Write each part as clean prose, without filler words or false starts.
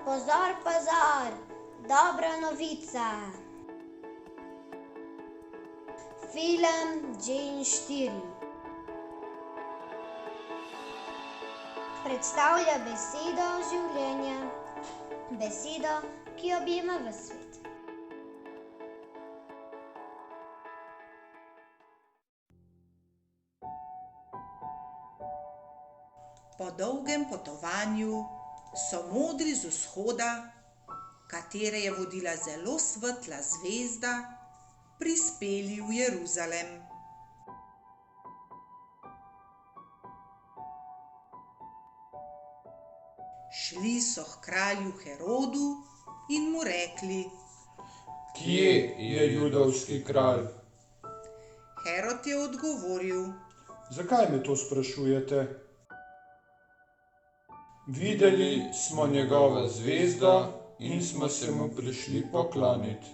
Pozor, pozor, dobra novica. Film Džen 4 predstavlja besedo življenja, besedo, ki objema ves svet. Po dolgem potovanju so modri z vzhoda, katere je vodila zelo svetla zvezda, prispeli v Jeruzalem. Šli so k kralju Herodu in mu rekli: Kje je judovski kralj? Herod je odgovoril: Zakaj me to sprašujete? Videli smo njegovo zvezdo in smo se mu prišli pokloniti.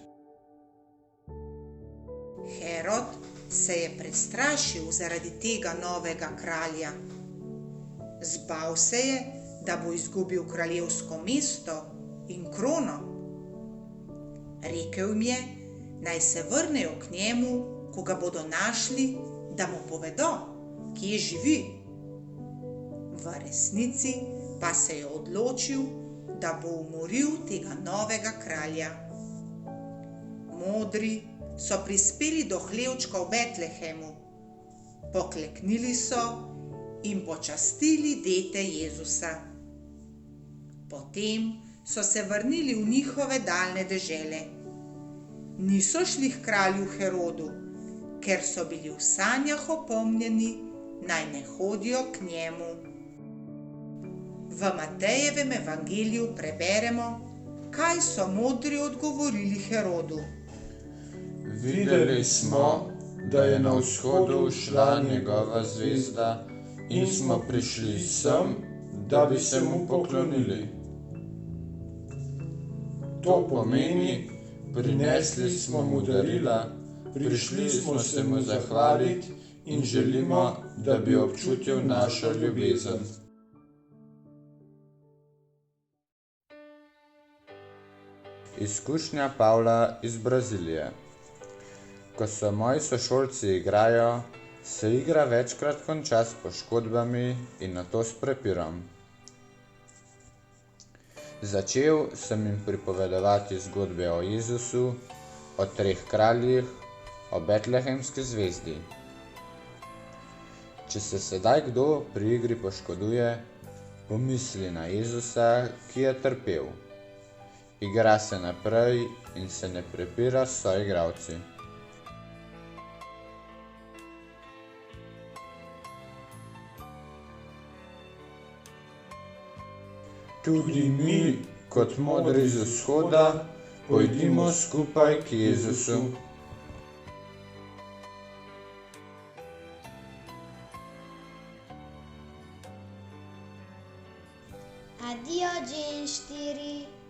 Herod se je prestrašil zaradi tega novega kralja. Zbal se je, da bo izgubil kraljevsko mesto in krono. Rekel jim je, naj se vrnejo k njemu, ko ga bodo našli, da mu povedo, kje živi. V resnici pa se je odločil, da bo umoril tega novega kralja. Modri so prispeli do hlevčka v Betlehemu, pokleknili so in počastili dete Jezusa. Potem so se vrnili v njihove daljne dežele. Niso šli k kralju Herodu, ker so bili v sanjah opomnjeni, naj ne hodijo k njemu. V Matejevem evangeliju preberemo, kaj so modri odgovorili Herodu. Videli smo, da je na vzhodu šla njegova zvezda in smo prišli sem, da bi se mu poklonili. To pomeni, prinesli smo mu darila, prišli smo se mu zahvaliti in želimo, da bi občutil našo ljubezen. Izkušnja Pavla iz Brazilije. Ko so moji sošolci igrajo, se igra večkrat konča s poškodbami in nato s prepirom. Začel sem jim pripovedovati zgodbe o Jezusu, o 3 kraljih, o betlehemski zvezdi. Če se sedaj kdo pri igri poškoduje, pomisli na Jezusa, ki je trpel. Igra se naprej in se ne prepira s soigralci. Tudi mi, kot modri z vzhoda, pojdimo skupaj k Jezusu. Adijo, Džen 4.